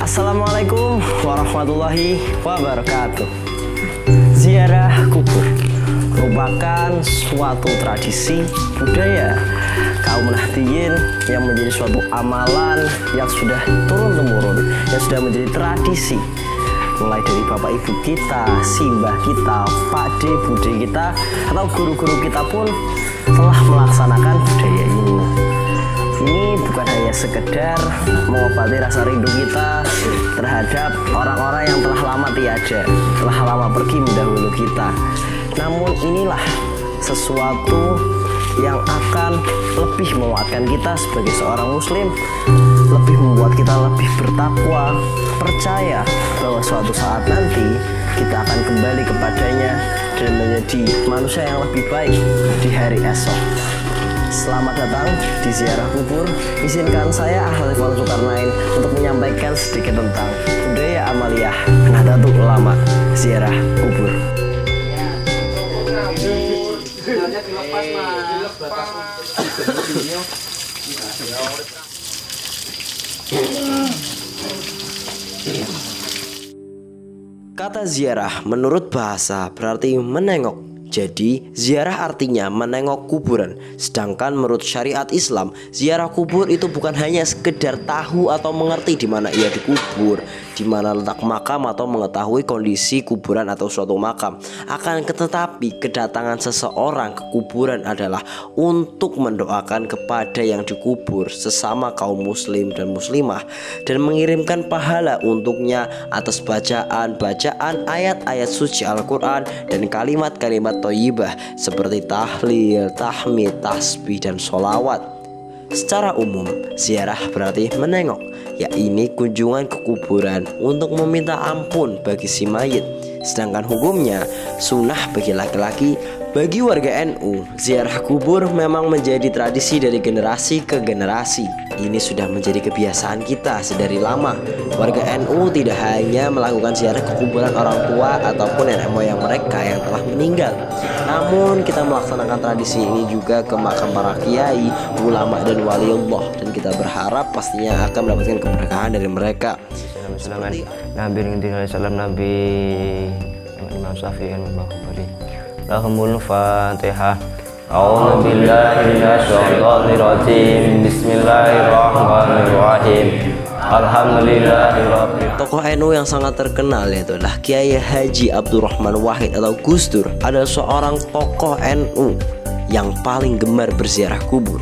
Assalamualaikum warahmatullahi wabarakatuh. Ziarah kubur merupakan suatu tradisi budaya kaum Nahdliyin yang menjadi suatu amalan yang sudah turun-temurun, yang sudah menjadi tradisi mulai dari bapak ibu kita, simbah kita, pakde, bude kita, atau guru-guru kita pun telah melaksanakan budaya ini. Ini bukan hanya sekedar mengobati rasa rindu kita terhadap orang-orang yang telah lama tiada, telah lama pergi mendahulu kita. Namun inilah sesuatu yang akan lebih menguatkan kita sebagai seorang muslim, lebih membuat kita lebih bertakwa, percaya bahwa suatu saat nanti kita akan kembali kepadanya dan menjadi manusia yang lebih baik di hari esok. Selamat datang di ziarah kubur. Izinkan saya Ahmad Zulkarnain untuk menyampaikan sedikit tentang budaya amaliyah Nahdlatul Ulama ziarah kubur. Kata ziarah menurut bahasa berarti menengok. Jadi, ziarah artinya menengok kuburan. Sedangkan menurut syariat Islam, ziarah kubur itu bukan hanya sekedar tahu atau mengerti di mana ia dikubur, di mana letak makam, atau mengetahui kondisi kuburan atau suatu makam. Akan tetapi, kedatangan seseorang ke kuburan adalah untuk mendoakan kepada yang dikubur, sesama kaum muslim dan muslimah, dan mengirimkan pahala untuknya atas bacaan ayat-ayat suci Al-Quran dan kalimat-kalimat thayyibah seperti tahlil, tahmid, tasbih, dan sholawat. Secara umum, ziarah berarti menengok, yakni kunjungan ke kuburan untuk meminta ampun bagi si mayit. Sedangkan hukumnya sunnah bagi laki-laki. Bagi warga NU, ziarah kubur memang menjadi tradisi dari generasi ke generasi. Ini sudah menjadi kebiasaan kita sedari lama. Warga NU tidak hanya melakukan ziarah ke kuburan orang tua ataupun nenek moyang mereka yang telah meninggal, namun kita melaksanakan tradisi ini juga ke makam para kiai, ulama, dan waliullah, dan kita berharap pastinya akan mendapatkan keberkahan dari mereka. Nabi Nabi Imam Syafi'i dan Imam Bukhari. Lahumul Fatihah. A'udzu billahi minasyaitonir rajim. Bismillahirrahmanirrahim. Alhamdulillahirabbil. Tokoh NU yang sangat terkenal yaitu Kiai Haji Abdurrahman Wahid atau Gus Dur adalah seorang tokoh NU yang paling gemar berziarah kubur.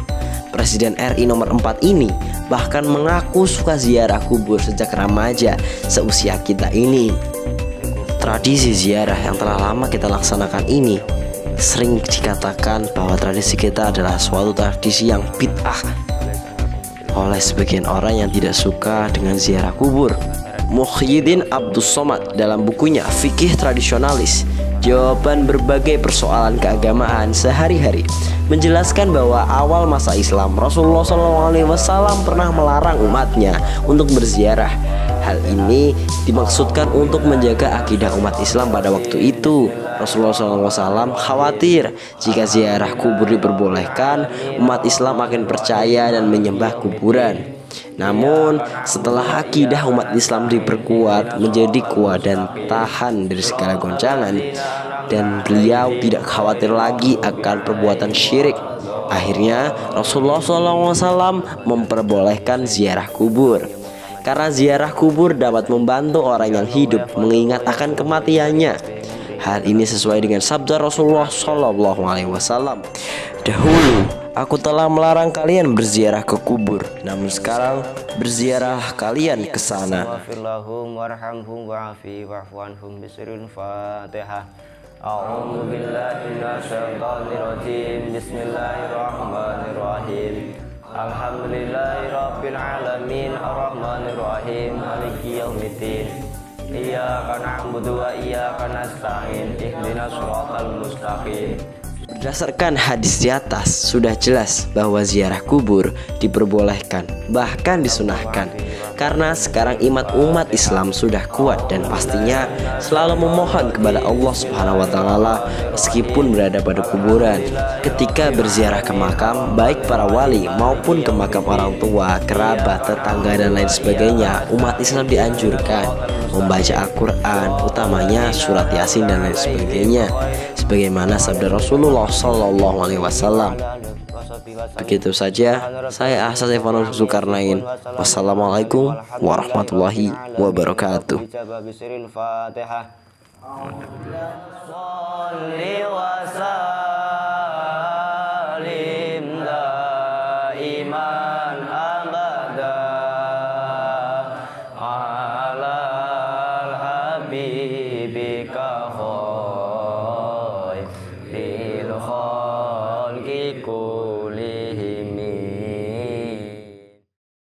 Presiden RI nomor 4 ini bahkan mengaku suka ziarah kubur sejak remaja seusia kita ini. Tradisi ziarah yang telah lama kita laksanakan ini sering dikatakan bahwa tradisi kita adalah suatu tradisi yang bid'ah oleh sebagian orang yang tidak suka dengan ziarah kubur. Muhyiddin Abdus Somad dalam bukunya Fikih Tradisionalis, Jawaban Berbagai Persoalan Keagamaan Sehari-hari, menjelaskan bahwa awal masa Islam Rasulullah SAW pernah melarang umatnya untuk berziarah. Hal ini dimaksudkan untuk menjaga akidah umat Islam pada waktu itu. Rasulullah SAW khawatir jika ziarah kubur diperbolehkan, umat Islam akan percaya dan menyembah kuburan. Namun setelah akidah umat Islam diperkuat menjadi kuat dan tahan dari segala goncangan, dan beliau tidak khawatir lagi akan perbuatan syirik, akhirnya Rasulullah SAW memperbolehkan ziarah kubur. Karena ziarah kubur dapat membantu orang yang hidup mengingat akan kematiannya. Hal ini sesuai dengan sabda Rasulullah SAW. Dahulu aku telah melarang kalian berziarah ke kubur, namun sekarang berziarah kalian ke sana. Bismillahirrahmanirrahim. Alhamdulillah. iyyaka na'budu wa iyyaka nasta'in ihdinas siratal mustaqim. Berdasarkan hadis di atas, sudah jelas bahwa ziarah kubur diperbolehkan, bahkan disunahkan. Karena sekarang umat Islam sudah kuat dan pastinya selalu memohon kepada Allah Subhanahu wa Ta'ala meskipun berada pada kuburan. Ketika berziarah ke makam, baik para wali maupun ke makam orang tua, kerabat, tetangga dan lain sebagainya, umat Islam dianjurkan membaca Al-Quran, utamanya surat Yasin dan lain sebagainya, sebagaimana sabda Rasulullah Sallallahu Alaihi Wasallam. Begitu saja, saya Ahsan Evanus Zulkarnain. Wassalamualaikum warahmatullahi wabarakatuh. Habibika